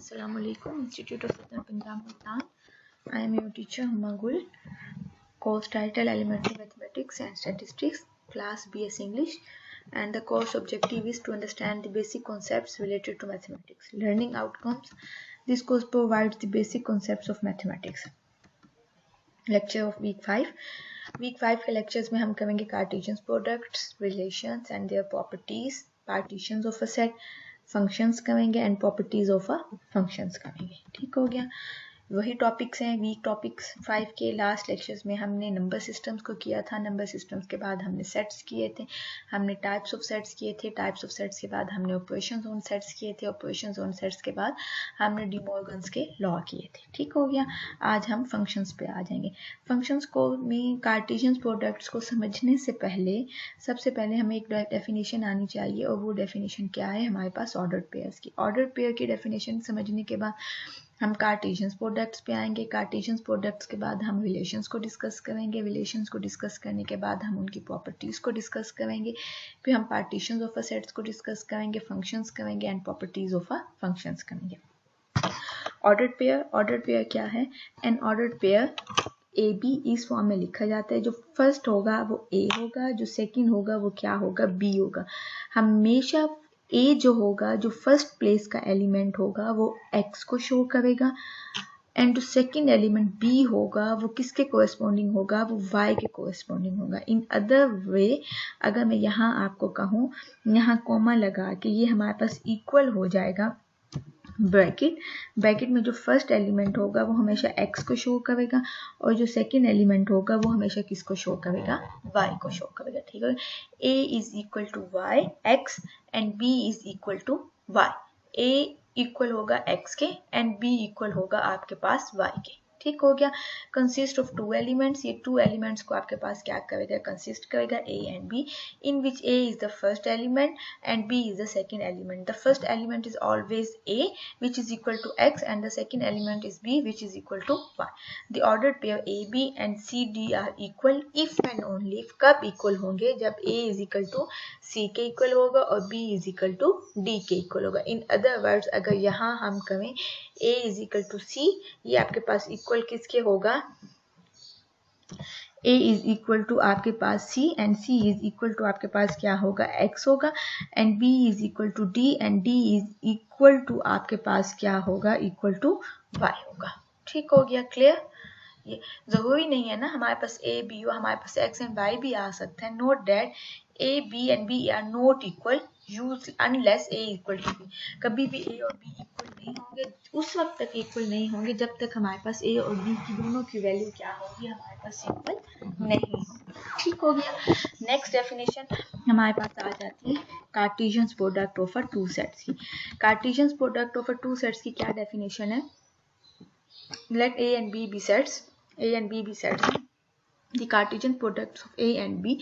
Assalamualaikum, Institute of Southern Punjab, Multan. I am your teacher Huma Gul. Course title Elementary Mathematics and Statistics, Class BS English, and the course objective is to understand the basic concepts related to mathematics. Learning outcomes. This course provides the basic concepts of mathematics. Lecture of week 5. Week 5 के lectures में हम करेंगे Cartesian products, relations and their properties, partitions of a set, functions करेंगे and properties of a functions करेंगे. ठीक हो गया. वही टॉपिक्स हैं वीक टॉपिक्स 5 के. लास्ट लेक्चर्स में हमने नंबर सिस्टम्स को किया था. नंबर सिस्टम्स के बाद हमने सेट्स किए थे, हमने टाइप्स ऑफ सेट्स किए थे. टाइप्स ऑफ सेट्स के बाद हमने ऑपरेशंस ऑन सेट्स किए थे. ऑपरेशंस ऑन सेट्स के बाद हमने डी मॉर्गन्स के लॉ किए थे. ठीक हो गया. आज हम फंक्शंस पे आ जाएंगे. फंक्शंस को में कार्टेशियन प्रोडक्ट्स को समझने से पहले सबसे पहले हमें एक डेफिनेशन आनी चाहिए, और वो डेफिनेशन क्या है हमारे पास ऑर्डर्ड पेयर्स की. ऑर्डर्ड पेयर की डेफिनेशन समझने के बाद हम कार्टेशियन प्रोडक्ट्स पे आएंगे. कार्टेशियन प्रोडक्ट्स के बाद हम रिलेशंस को डिस्कस करेंगे. रिलेशंस को डिस्कस करने के बाद हम उनकी प्रॉपर्टीज़ को डिस्कस करेंगे. फिर हम पार्टीशंस ऑफ अ सेट्स को डिस्कस करेंगे, फंक्शंस करेंगे and properties of a functions करेंगे. ऑर्डर्ड पेयर क्या है? An ordered pair A B इस फॉर्म में लिखा जाता है. जो फर्स्ट होगा वो ए होगा, जो सेकंड होगा वो क्या होगा? बी होगा. हमेशा ए जो होगा, जो फर्स्ट प्लेस का एलिमेंट होगा वो एक्स को शो करेगा, एंड जो सेकंड एलिमेंट बी होगा वो किसके कोरेस्पॉन्डिंग होगा? वो वाई के कोरेस्पॉन्डिंग होगा. इन अदर वे अगर मैं यहाँ आपको कहूँ, यहाँ कॉमा लगा के ये हमारे पास इक्वल हो जाएगा ब्रैकेट में जो फर्स्ट एलिमेंट होगा वो हमेशा x को शो करेगा, और जो सेकंड एलिमेंट होगा वो हमेशा किसको शो करेगा? y को शो करेगा. ठीक है. a is equal to y x and b is equal to y. a इक्वल होगा x के एंड b इक्वल होगा आपके पास y के. ठीक हो गया. Consist of two elements. ये टू एलिमेंट्स को आपके पास क्या करेगा? कंसिस्ट करेगा a and b, in which a is the first element and b is the second element. The first element is always a which is equal to x and the second element is b which is equal to y. The ordered pair ab and cd are equal if and only. कब equal होंगे? जब a is equal to c के equal होगा और b is equal to d के equal होगा. In other words अगर यहाँ हम करें a is equal to c, ये आपके पास इक्वल किसके होगा? a is equal to आपके पास c and c is equal to आपके पास क्या होगा? x होगा, and b is equal to d and d is equal to आपके पास क्या होगा? equal to y होगा. ठीक हो गया. क्लियर. ये जरूरी नहीं है ना हमारे पास a b हो, हमारे पास x एंड y भी आ सकते हैं. Note that a b and b are not equal unless a equal to b. कभी भी a और b इक्वल नहीं होंगे, उस वक्त तक इक्वल नहीं होंगे जब तक हमारे पास a और b की दोनों की वैल्यू क्या होगी? हमारे पास इक्वल नहीं होगी. ठीक हो गया. नेक्स्ट डेफिनेशन हमारे पास आ जाती है Cartesian product of two sets की. Cartesian product of two sets की क्या डेफिनेशन है? Let a and b be sets. a and b be sets. The Cartesian products of a and b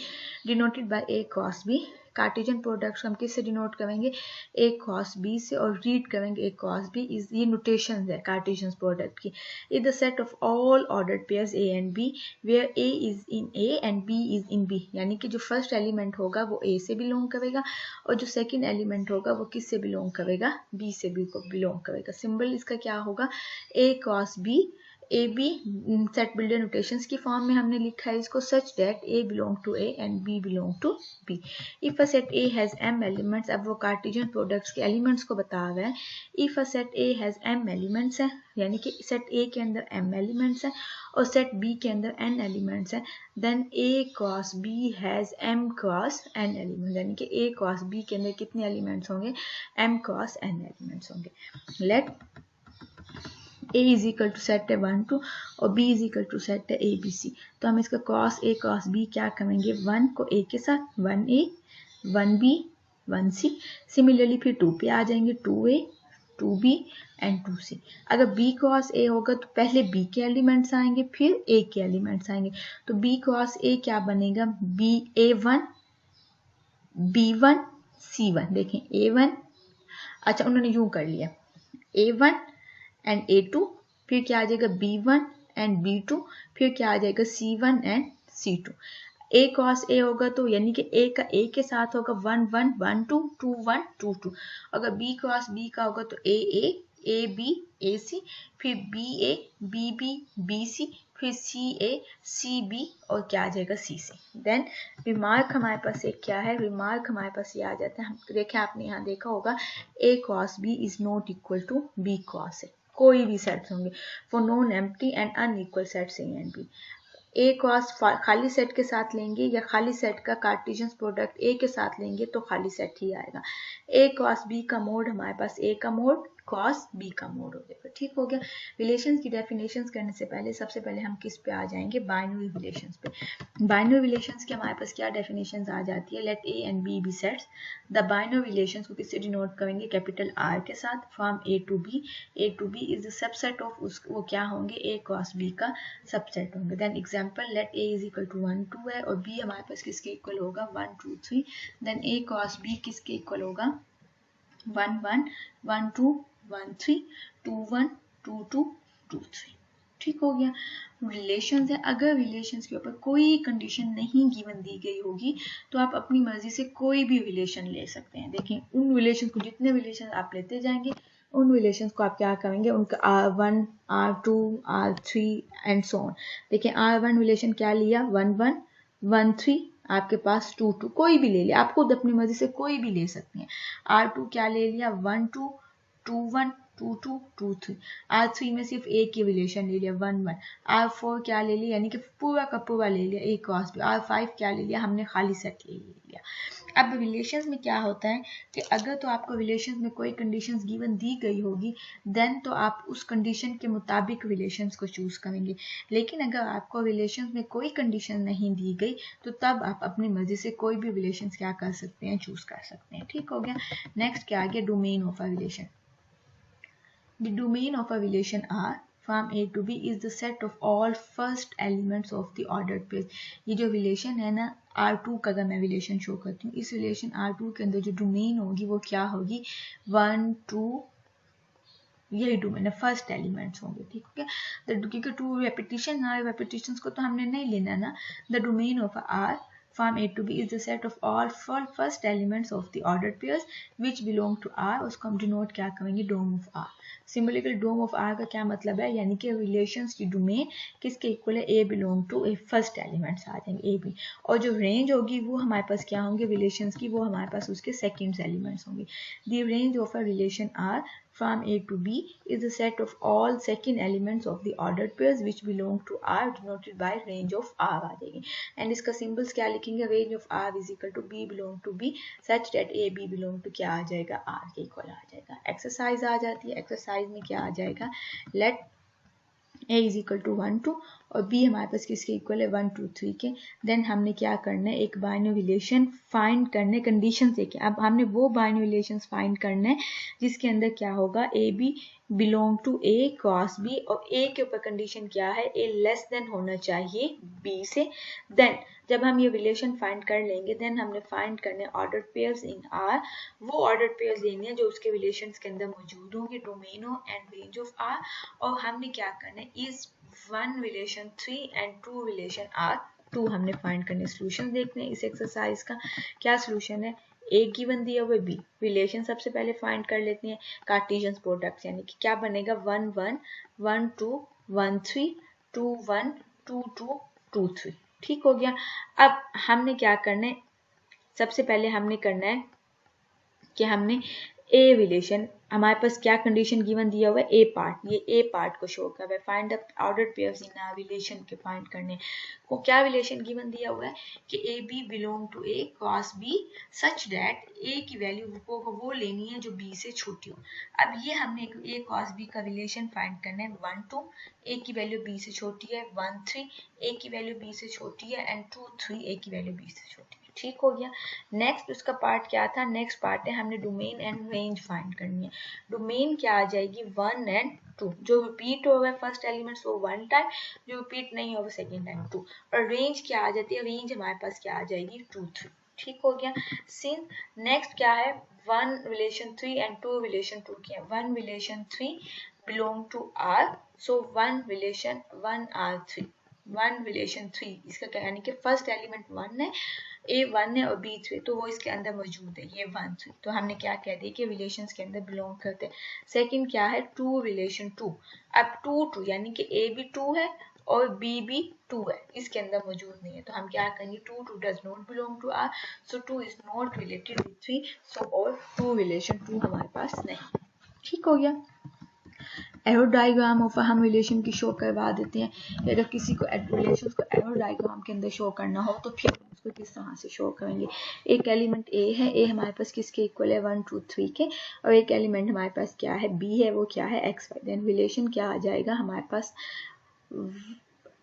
denoted by a cross b. Cartesian products हम किससे denote करेंगे? a cross b से, और read करेंगे a cross b. Is ये notation है Cartesian product की. Is the set of all ordered pairs a and b where a is in a and b is in b. यानी कि जो first element होगा वो a से बिलोंग करेगा, और जो सेकंड एलिमेंट होगा वो किससे बिलोंग करेगा? b से बिलोंग करेगा. सिंबल इसका क्या होगा? a cross b. A B set builder notations की फॉर्म में हमने लिखा है इसको, such that A belong to A and B belong to B. If a set A has M elements. अब वो कार्टेशियन प्रोडक्ट्स के एलिमेंट्स को बता रहा है. If a set A has M elements है, यानी कि सेट ए के अंदर एम एलिमेंट्स है और सेट बी के अंदर एन एलिमेंट्स है, then A cross B has M cross N elements. यानी कि ए क्रॉस बी के अंदर कितने एलिमेंट्स होंगे? एम क्रॉस एन एलिमेंट्स होंगे. Let a is equal to set है 1 2 और b is equal to set है a b c. तो हम इसका क्रॉस a क्रॉस b क्या करेंगे? 1 को a के साथ 1a 1b 1c. सिमिलरली फिर 2 पे आ जाएंगे 2a 2b एंड 2c. अगर b क्रॉस a होगा तो पहले b के एलिमेंट्स आएंगे फिर a के एलिमेंट्स आएंगे. तो b क्रॉस a क्या बनेगा? b a1 b1 c1. देखें a1, अच्छा उन्होंने यूं कर लिया a1 एंड a2, फिर क्या आ जाएगा? b1 एंड b2, फिर क्या आ जाएगा? c1 and c2. a cross a होगा तो यानी कि a का a के साथ होगा 1 1 1 2 2 1 2 2. अगर b क्रॉस b का होगा तो a a A B A C, फिर B A B B B C, फिर सी ए सी बी और क्या आ जाएगा सी सी। देन रिमार्क हमारे पास एक क्या है, रिमार्क हमारे पास ये आ जाता है, हम देखें आपने यहाँ देखा होगा A cross B is not equal to B cross A, कोई भी सेट्स होंगे for non empty and unequal sets A and B. A cross खाली सेट के साथ लेंगे या खाली सेट का कार्टेशियन प्रोडक्ट ए के साथ लेंगे तो खाली सेट ही आएगा। ए क्रॉस बी का मोड हमारे पास ए का मोड क्रॉस बी का मोड हो जाएगा। ठीक हो गया। रिलेशंस की डेफिनेशंस करने से पहले सबसे पहले हम किस पे आ जाएंगे, बाइनरी रिलेशंस पे। बाइनरी रिलेशंस की हमारे पास क्या डेफिनेशंस आ जाती है, let A and B B sets. The binary relations को किससे डिनोट करेंगे, कैपिटल आर के साथ, from A to B. A to B is the subset of वो क्या होंगे, ए क्रॉस बी का सबसेट होंगे। Then example let A is equal to 1 2 है और बी हमारे पास किसके इक्वल होगा 1 2 3। देन ए क्रॉस बी किसके इक्वल होगा 1 1 1 2 1 3 2 1 2 2 2 3। ठीक हो गया। रिलेशंस है, अगर रिलेशंस के ऊपर कोई कंडीशन नहीं गिवन दी गई होगी तो आप अपनी मर्जी से कोई भी रिलेशन ले सकते हैं। देखिए उन रिलेशन को, जितने रिलेशन आप लेते जाएंगे उन रिलेशंस को आप क्या करेंगे, उनका R1 R2 R3 and so on. देखिए R1 रिलेशन क्या लिया 1 1 1 3, आपके पास 2 2, कोई भी ले लिया, आप खुद अपनी मर्जी से कोई भी ले सकते हैं। R2 क्या ले लिया 1 2 2 1 2 2 2 3। R3 में सिर्फ एक ही रिलेशन ले लिया 1 1। R4 क्या ले लिया, यानी कि पूरा का पूरा ले लिया एक क्रॉस बी। R5 क्या ले लिया, हमने खाली सेट ले लिया। अब रिलेशंस में क्या होता है कि अगर तो आपको रिलेशंस में कोई कंडीशंस गिवन दी गई होगी देन तो आप उस कंडीशन के मुताबिक रिलेशंस को चूज करेंगे। लेकिन अगर आपको रिलेशंस में कोई कंडीशन नहीं दी गई तो तब आप अपनी मर्जी से कोई भी रिलेशंस क्या कर सकते हैं, चूज कर सकते हैं। ठीक हो गया। नेक्स्ट क्या आ गया, domain of a relation. The domain of a relation R from A to B is the set of all first elements of the ordered pairs। ये जो रिलेशन है ना R2 का, अगर मैं रिलेशन शो करती हूँ, इस रिलेशन R2 के अंदर जो डोमेन होगी वो क्या होगी 1 2, यही डोमेन है, फर्स्ट एलिमेंट्स होंगे। ठीक है, क्योंकि टू रेपिटेशन है, रेपिटेशंस को तो हमने नहीं लेना ना। The domain of R from A to B is the set of all first elements of the ordered pairs which belong to R। उसको हम डिनोट क्या करेंगे, dom of R। Similarly dom of R का क्या मतलब है, यानी कि रिलेशंस की डोमेन किसके इक्वल है, A belong to A first elements आ जाएंगे A B, और जो रेंज होगी वो हमारे पास क्या होंगे रिलेशंस की, वो हमारे पास उसके सेकंड एलिमेंट्स होंगे। The range of a relation R from A to B is the set of all second elements of the ordered pairs which belong to R denoted by range of R आ जाएगी। And इसका symbols क्या लिखेंगे, range of R is equal to B belong to B such that A B belong to क्या आ जाएगा, R के equal आ जाएगा। एक्सरसाइज आ जाती है, एक्सरसाइज में क्या आ जाएगा, let A is equal to 1 2 और B हमारे पास किसके इक्वल है 1 2 3 के। देन हमने क्या करना है, एक बाइनरी रिलेशन फाइंड करने, कंडीशन देके अब हमने वो बाइनरी रिलेशन फाइंड करना है जिसके अंदर क्या होगा, A B belong to A cross B, और ए के ऊपर कंडीशन क्या है, ए लेस देन होना चाहिए बी से। देन जब हम ये रिलेशन फाइंड कर लेंगे देन हमने फाइंड करने ऑर्डर्ड पेयर्स इन आर, वो ऑर्डर्ड पेयर्स लेने हैं जो उसके रिलेशंस के अंदर मौजूद होंगे, डोमेनो एंड रेंज ऑफ आर। और हमने क्या करना है, इस 1 रिलेशन 3 एंड 2 रिलेशन आर 2 हमने फाइंड करने, सोल्यूशन देखने इस एक्सरसाइज का। क्या सोल्यूशन है, ए गिवन दिया हुआ बी, रिलेशन सबसे पहले फाइंड कर लेते हैं, कार्टेशियन प्रोडक्ट यानी कि क्या बनेगा 1 1 1 2 1 3 2 1 2 2 2 3। ठीक हो गया। अब हमने क्या करना है, सबसे पहले हमने करना है कि हमने ए रिलेशन, हमारे पास क्या कंडीशन गिवन दिया हुआ है, ए पार्ट, ये ए पार्ट को शो कर रहा है, find the ordered pairs in R relation के फाइंड करने को। क्या रिलेशन गिवन दिया हुआ है कि A B belong to A cross B such that A की वैल्यू को वो लेनी है जो बी से छोटी हो। अब ये हमने ए क्रॉस बी का रिलेशन फाइंड करना है 1 2, ए की वैल्यू बी से छोटी है, 1 3 ए की वैल्यू बी से छोटी है, एंड 2 3 ए की वैल्यू बी से छोटी है। ठीक हो गया। नेक्स्ट उसका पार्ट क्या था, नेक्स्ट पार्ट है हमने डोमेन एंड रेंज फाइंड करनी है। डोमेन क्या आ जाएगी 1 एंड 2, जो रिपीट हो गया फर्स्ट एलिमेंट्स वो 1 टाइम, जो रिपीट नहीं होगा सेकेंड टाइम 2। और रेंज क्या आ जाती है, रेंज हमारे पास क्या आ जाएगी 2 3। ठीक हो गया। सिंस नेक्स्ट क्या है, 1 रिलेशन 3 एंड 2 रिलेशन 2 की है, 1 relation 3 belong to R, so 1 relation 1 R3, 1 relation 3 इसका क्या यानी कि फर्स्ट एलिमेंट 1 है ए 1 है और बी 3, तो वो इसके अंदर मौजूद है, ये 1 3, तो हमने क्या कह दिया कि रिलेशंस के अंदर बिलोंग करते हैं। सेकंड क्या है, 2 रिलेशन 2, अब 2 2 यानी कि ए भी 2 है और बी भी 2 है, इसके अंदर मौजूद नहीं है, तो हम क्या करेंगे, 2 2 does not belong to R, so 2 is not related with 3, सो और 2 रिलेशन 2 हमारे पास नहीं। ठीक हो गया। एरो डायग्राम ऑफ हम रिलेशन की शो करवा देते हैं, अगर किसी को रिलेशन को एरो डायग्राम के अंदर शो करना हो तो फिर उसको किस तरह से शो करेंगे। एक एलिमेंट ए है, ए हमारे पास किसके इक्वल है 1 2 3 के, और एक एलिमेंट हमारे पास क्या है बी है, वो क्या है एक्स वाई, देन रिलेशन क्या आ जाएगा हमारे पास,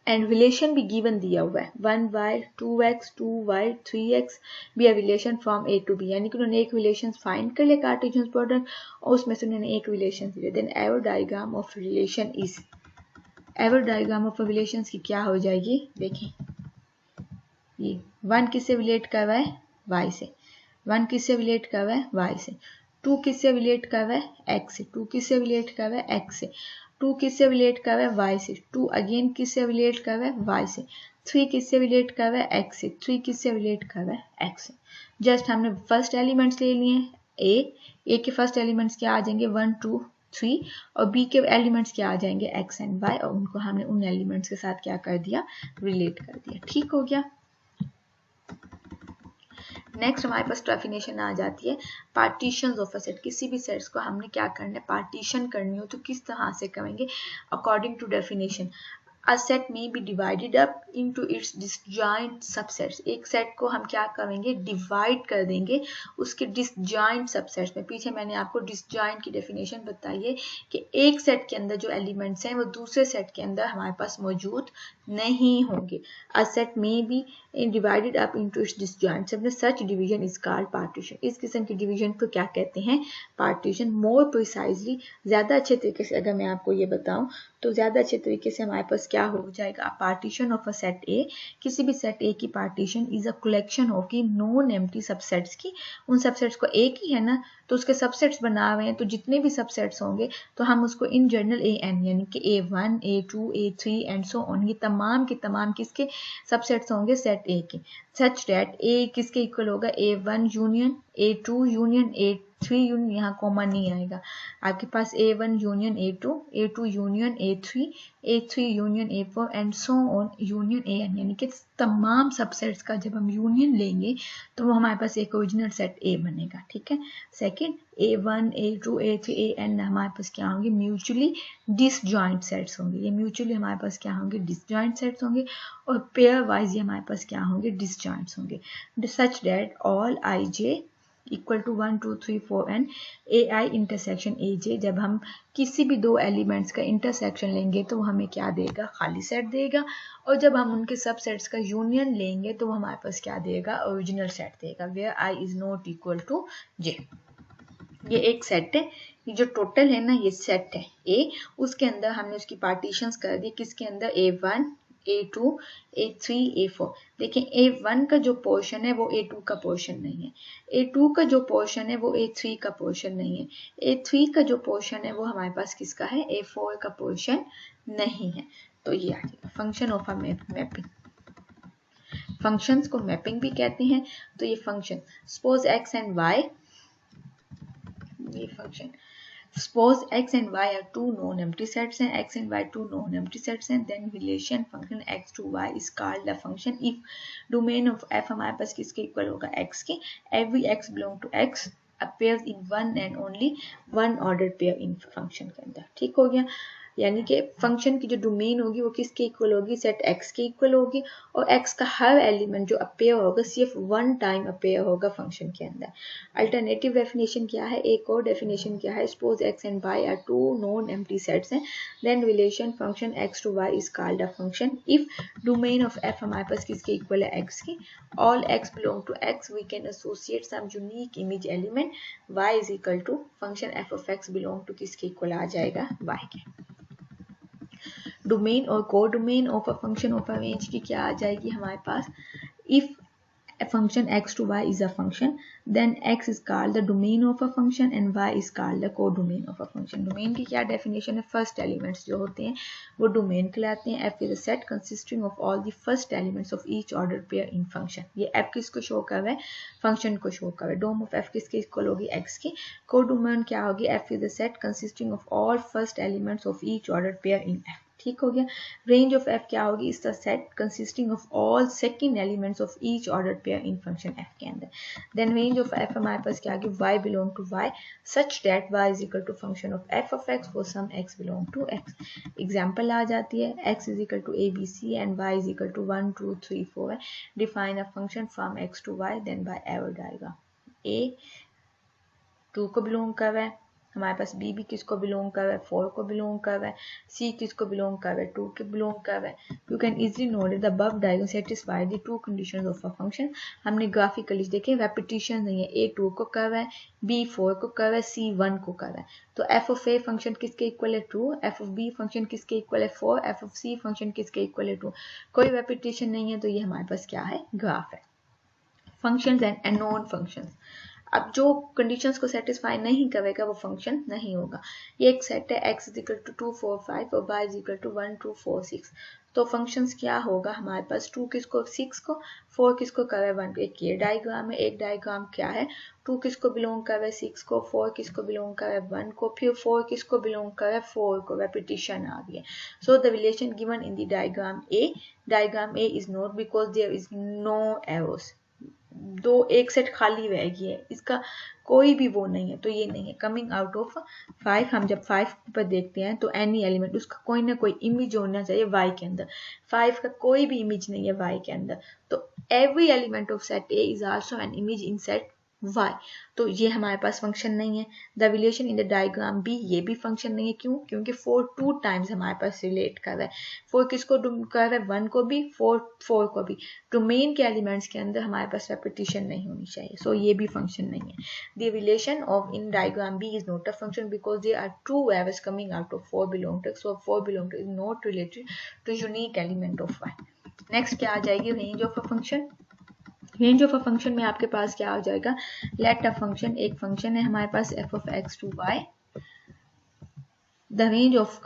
एंड रिलेशन भी गिवन दिया हुआ है 1y 2x 2y 3x भी है relation from A to B, यानी कि उन्होंने एक रिलेशन फाइंड कर लिया कार्टेशियन प्रोडक्ट और उसमें से उन्होंने एक रिलेशन दिया। Then arrow diagram of relation is, arrow diagram of relation की क्या हो जाएगी, देखें ये 1 किससे रिलेट कर रहा है y से, 1 किससे रिलेट कर रहा है y से, 2 किससे रिलेट कर रहा है x से, 2 किससे रिलेट कर रहा है x से, 2 किससे रिलेट कर रहा है y से, 2 अगेन किससे रिलेट कर रहा है y से, 3 किससे रिलेट कर रहा है x से, 3 किससे रिलेट कर रहा है x से। जस्ट हमने फर्स्ट एलिमेंट्स ले लिए ए के फर्स्ट एलिमेंट्स क्या आ जाएंगे 1 2 3 और बी के एलिमेंट्स क्या आ जाएंगे x एंड y, और उनको हमने उन एलिमेंट्स के साथ क्या कर दिया, रिलेट कर दिया। ठीक हो गया। नेक्स्ट हमारे पास डेफिनेशन आ जाती है पार्टीशन ऑफ अ सेट, किसी भी सेट्स को हमने क्या करना है, पार्टीशन करनी हो तो किस तरह से करेंगे, according to definition a set may be divided up into its disjoint subsets, एक सेट को हम क्या करेंगे, डिवाइड कर देंगे उसके डिसजॉइंट सबसेट्स में। पीछे मैंने आपको डिसजॉइंट की डेफिनेशन बताई है कि एक सेट के अंदर जो एलिमेंट्स हैं वो दूसरे सेट के अंदर हमारे पास मौजूद नहीं होंगे। a set may be divided up into its disjoint subsets, such division is called partition, इस किस्म की डिवीजन को क्या कहते हैं, पार्टीशन। मोर प्रिसाइजली, ज्यादा अच्छे तरीके से अगर मैं आपको ये बताऊं तो ज्यादा अच्छे तरीके से हमारे पास क्या हो जाएगा, पार्टीशन ऑफ अ सेट ए, किसी भी सेट ए की partition is a collection of की नॉन एम्प्टी सबसेट्स की, उन सबसेट्स को एक ही है ना तो उसके सबसेट्स बना हुए हैं, तो जितने भी सबसेट्स होंगे तो हम उसको इन जनरल ए एन यानी कि A1 A2 A3 and so on, ये तमाम के तमाम किसके सबसेट्स होंगे, सेट ए के, सच दैट ए किसके इक्वल होगा, A1 union A2 union A3 union, यहाँ कॉमा नहीं आएगा, आपके पास A1 union A2 A2 union A3 A3 union A4 and so on union AN, यानी कि तमाम सबसेट्स का जब हम यूनियन लेंगे तो वो हमारे पास एक ओरिजिनल सेट A बनेगा। ठीक है। Second A1 A2 A3 AN हमारे पास क्या होंगे, म्यूचुअली डिसजॉइंट सेट्स होंगे, ये म्यूचुअली हमारे पास क्या होंगे, डिसजॉइंट सेट्स होंगे, और पेयर वाइज ये हमारे पास क्या होंगे, डिसजॉइंट्स होंगे, such that all IJ equal to 1 2 3 4 and AI intersection AJ, जब हम किसी भी दो एलिमेंट्स का इंटरसेक्शन लेंगे तो हमें क्या देगा, खाली सेट देगा, और जब हम उनके सब सेट्स का यूनियन लेंगे तो हमारे पास क्या देगा, ओरिजिनल सेट देगा, where I is not equal to J। ये एक सेट है, ये जो टोटल है ना ये सेट है A, उसके अंदर हमने उसकी पार्टीशंस कर दी, किसके अंदर, A1 A2 A3 A4। देखिए A1 का जो पोर्शन है वो A2 का पोर्शन नहीं है, A2 का जो पोर्शन है वो A3 का पोर्शन नहीं है, A3 का जो पोर्शन है वो हमारे पास किसका है, A4 का पोर्शन नहीं है। तो ये आ जाएगा function of a mapping. Functions को मैपिंग भी कहते हैं। तो ये function suppose x and y, ये function suppose x and y are two known empty sets and x and y two known empty sets and then relation function x to y is called the function if domain of f हमारे पास किसके equal होगा, x के, every x belong to x appears in one and only one ordered pair in function के अंदर। ठीक हो गया। यानी कि फंक्शन की जो डोमेन होगी वो किसके इक्वल होगी, सेट x के इक्वल होगी, और x का हर एलिमेंट जो अपेयर होगा सिर्फ वन टाइम अपेयर होगा फंक्शन के अंदर। अल्टरनेटिव डेफिनेशन क्या है, एक और डेफिनेशन क्या है, suppose x and y are two non empty sets हैं, then relation function x to y is called a function if domain of f हमारे पास किसके इक्वल है, x की, all x belong to x we can associate some unique image element y is equal to function f of x belong to किसके equal आ जाएगा, y के। Domain और codomain of a function of a range की क्या आ जाएगी हमारे पास, if function x to y is a function, then x is called the domain of a function and y is called the codomain of a function. Domain की क्या definition है? First elements जो होते हैं वो डोमेन कहलाते हैं. f is a set consisting of all the first elements of each ordered pair in function. ये f किसको शो कर रहा है? फंक्शन को शो कर रहा है. डोम ऑफ f किसके इक्वल होगी? x की. कोडोमेन क्या होगी? f is a set consisting of all first elements of each ordered pair in f. ठीक हो गया. रेंज ऑफ f क्या होगी? Is the set consisting of all second elements of each ordered pair in function f के अंदर. Then range of f हमारे पास क्या होगी? y belong to y such that y is equal to function of f of x for some x belong to x. Example आ जाती है x is equal to abc and y is equal to 1 2 3 4 है. Define a function from x to y, then by average आएगा. a 2 को belong कर रहा है हमारे पास, बी भी किसको बिलोंग कर रहा है? 4 को बिलोंग कर रहा है. सी किसको बिलोंग कर रहा है? 2 के बिलोंग कर रहा है. You can easily note the above diagram satisfy the two conditions of a function. हमने ग्राफिकली देखे रेपिटेशन नहीं है. ए 2 को कर रहा है, बी 4 को कर रहा है, सी 1 को कर रहा है. तो एफ ऑफ ए फंक्शन किसके इक्वल है? 2. एफ ऑफ बी फंक्शन किसके इक्वल है? 4. एफ ऑफ सी फंक्शन किसके इक्वल है? 2. कोई रेपिटेशन नहीं है, तो ये हमारे पास क्या है? ग्राफ है. Functions and unknown functions. अब जो कंडीशंस को सेटिस्फाई नहीं करेगा वो फंक्शन नहीं होगा. ये एक सेट है x इज इक्वल टू 2 4 5 और y इज इक्वल टू 1 2 4 6. तो फंक्शंस क्या होगा हमारे पास? 2 किसको? 6 को. 4 किसको कर रहा है? 1 को. एक ये डायग्राम है. एक डायग्राम क्या है? 2 किसको बिलोंग कर रहा है? 6 को. 4 किसको बिलोंग कर रहा है? 1 को. फिर 4 किसको बिलोंग कर रहा है? 4 को. रेपिटेशन आ गई है. So the relation given in the diagram A is not because there is no arrows. दो एक सेट खाली रह गई है, इसका कोई भी वो नहीं है, तो ये नहीं है. कमिंग आउट ऑफ 5, हम जब 5 पर देखते हैं तो एनी एलिमेंट उसका कोई ना कोई इमेज होना चाहिए y के अंदर. 5 का कोई भी इमेज नहीं है y के अंदर, तो every element of set a is also an image in set y. तो ये हमारे पास फंक्शन नहीं है. The relation in the diagram b, ये भी फंक्शन नहीं है. क्यों? क्योंकि 4 2 टाइम्स हमारे पास रिलेट कर रहा है. 4 किसको कर रहा है? 1 को भी, 4 को भी. डोमेन के एलिमेंट्स के अंदर हमारे पास रेपिटेशन नहीं होनी चाहिए, सो ये भी फंक्शन नहीं है. The relation of in diagram b is not a function because they are two variables coming out of 4 belong to x, so 4 belong to is not related to unique element of y. Next क्या आ जाएगी? Range of a function. Range of a function में आपके पास क्या आ जाएगा? Let a function, एक फंक्शन है हमारे पास f of x to y. The range of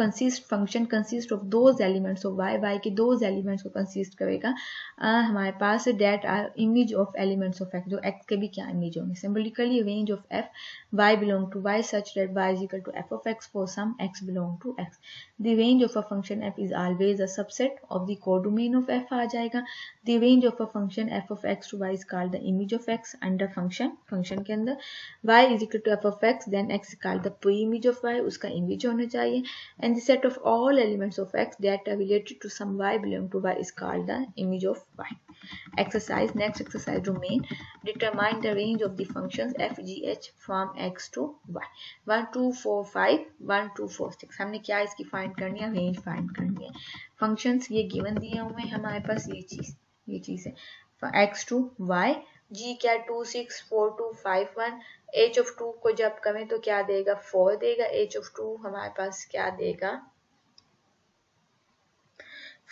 function consist of those elements of y के those elements को consist करेगा हमारे पास that are image of elements of x, जो x के भी क्या image होंगे. Symbolically range of f y belong to y such that y is equal to f of x for some x belong to x. The range of a function f is always a subset of the codomain of f आ जाएगा. The range of a function f of x to y is called the image of x under function के अंदर. y is equal to f of x, then x is called the pre-image of y, उसका image होना चाहिए. And the set of all elements of x that are related to some y belong to y is called the image of y. Exercise. Next exercise domain. Determine the range of the functions f g h from x to y. 1 2 4 5 1 2 4 6. हमने क्या इसकी find करनी है? Range find करनी है. Functions ये given दिए हुए हैं हमारे पास, ये चीज है. x to y, g क्या? 2 6 4 2 5 1. h of 2 को जब करें तो क्या देगा? 4 देगा. h of 2 हमारे पास क्या देगा?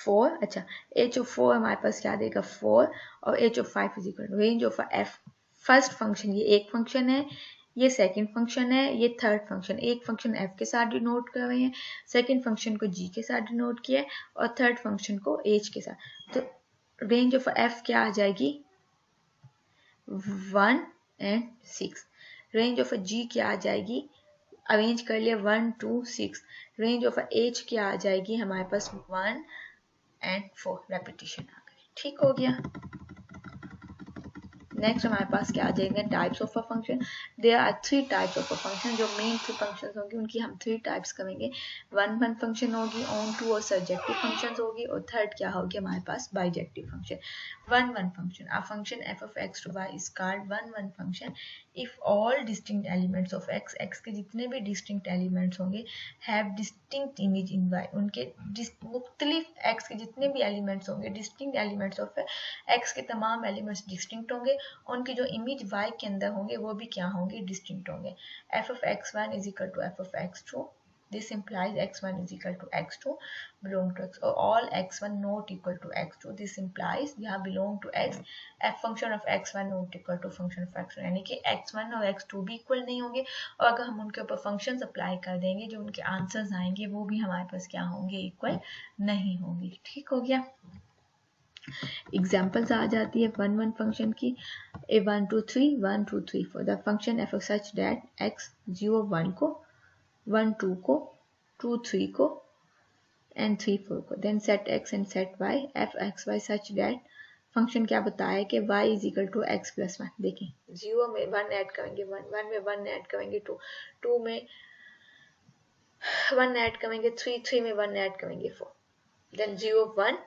4. अच्छा, h of 4 हमारे पास क्या देगा? 4. और h of 5 is equal range of f. First function, ये एक फंक्शन है, ये सेकंड फंक्शन है, ये थर्ड फंक्शन. एक फंक्शन f के साथ डिनोट कर रहे हैं, सेकंड फंक्शन को g के साथ डिनोट किया है, और थर्ड फंक्शन को h के साथ. तो रेंज ऑफ f क्या आ जाएगी? 1 and 6. रेंज ऑफ g क्या आ जाएगी? अरेंज कर लिया 1 2 6. रेंज ऑफ h क्या आ जाएगी हमारे पास? 1 and 4. रेपिटेशन आ गई. ठीक हो गया. नेक्स्ट हमारे पास क्या आ जाएंगे? Types of a function. There are 3 types of a function. जो मेन 3 फंक्शंस होंगे उनकी हम 3 टाइप्स करेंगे. वन फंक्शन होगी, ऑन टू और सर्जेक्टिव फंक्शंस होगी, और थर्ड क्या होगी हमारे पास? Bijective function. One function. A function f of x to y is called one function if all distinct elements of x के जितने भी distinct elements होंगे have distinct image in y. उनके मुख्तलिफ x के जितने भी elements होंगे, distinct elements of x के तमाम elements distinct होंगे, उनकी जो इमेज y के अंदर होंगे वो भी क्या होंगे? डिस्टिंक्ट होंगे. f of x1 is equal to f of x2. This implies x1 is equal to x2 belong to x or all x1 not equal to x2. This implies यहाँ belong to x f function of x1 not equal to function of x2 यानी कि x1 और x2 भी equal नहीं होंगे और अगर हम उनके ऊपर फंक्शन अप्लाई कर देंगे जो उनके आंसर्स आएंगे वो भी हमारे पास क्या होंगे इक्वल नहीं होंगे। ठीक हो गया। एग्जाम्पल्स आ जाती है 1 फंक्शन की a 1 2 3 1 2 3 4 the function f such that x 0 1 को 1 2 को 2 3 को एंड 3 4 को then set x and set y f x y such that function क्या बताया कि y is equal to x plus 1। देखें 0 में 1 ऐड करेंगे 1 में 1 ऐड करेंगे 2 में 1 ऐड करेंगे 3 में 1 ऐड करेंगे 4 देन 0 1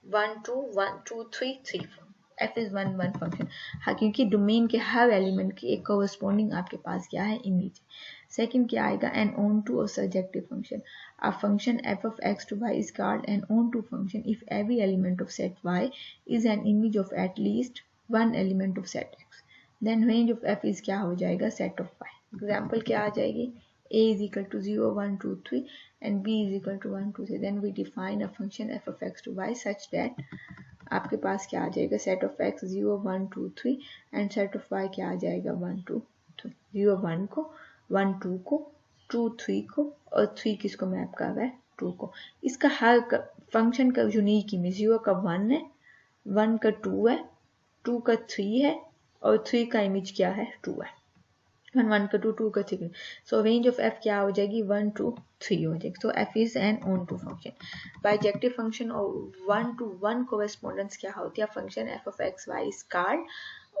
1 2 1 2 3 3 4 f is 1 फंक्शन। हाँ क्योंकि डोमेन के हर एलिमेंट की एक कोरस्पॉन्डिंग आपके पास क्या है इमेज। सेकंड क्या आएगा एन ऑन टू और surjective function. A function f of x to y is called an onto function if every element of set y is an image of at least one element of set x. Then range of f is क्या हो जाएगा set of y। Example क्या आ जाएगी a is equal to 0 1 2 3 and b is equal to 1 2 3 then we define a function f of x to y such that आपके पास क्या आ जाएगा set of x 0 1 2 3 and set of y क्या आ जाएगा 1 2 3 0 1 को 1 2 को 2 3 को और 3 किसको मैप कर रहा है 2 को। इसका हर फंक्शन का यूनिक इमेज 0 का 1 है 1 का 2 है 2 का 3 है और 3 का इमेज क्या है 2 है 1 का 2 का 3। सो रेंज ऑफ f क्या हो जाएगी 1 2 3 हो जाएगी। So f is an onto function. Bijective function और 1 to 1 कोरेस्पोंडेंस क्या होती है function f of x y is called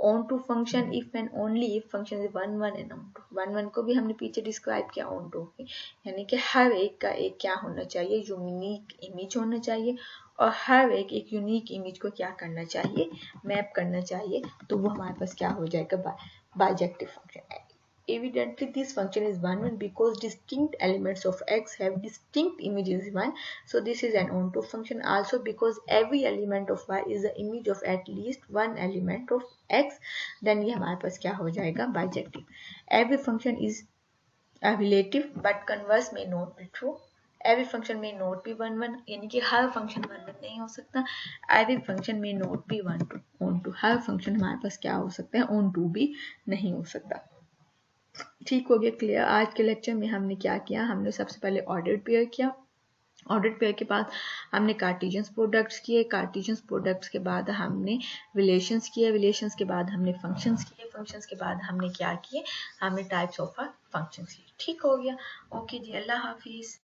onto function if and only if function 1 1 and onto. 1 1 को भी हमने पीछे डिस्क्राइब किया ऑन टू यानी कि हर एक का एक क्या होना चाहिए यूनिक इमेज होना चाहिए और हर एक यूनिक इमेज को क्या करना चाहिए मैप करना चाहिए तो वो हमारे पास क्या हो जाएगा bijective function. Evidently, this function is 1 because distinct elements of x have distinct images 1. So this is an onto function. Also because every element of y is the image of at least one element of x. Then ये हमारे पास क्या हो जाएगा bijective. Every function is a relative but converse may not be true. Every function may not be 1 1 यानी कि हर function 1 1 नहीं हो सकता। Every function may not be 1 2 on 2 her function हमारे पास क्या हो सकता है on 2 भी नहीं हो सकता। ठीक हो गया क्लियर। आज के लेक्चर में हमने क्या किया हमने सबसे पहले ऑर्डर्ड पेयर किया। ऑर्डर्ड पेयर के बाद हमने कार्टेशियन प्रोडक्ट्स किए। कार्टेशियन प्रोडक्ट्स के बाद हमने रिलेशंस किए। रिलेशंस के बाद हमने फंक्शंस किए। फंक्शंस के बाद हमने क्या किए हमने टाइप्स ऑफ फंक्शंस किए। ठीक हो गया। ओके जी अल्लाह हाफिज़।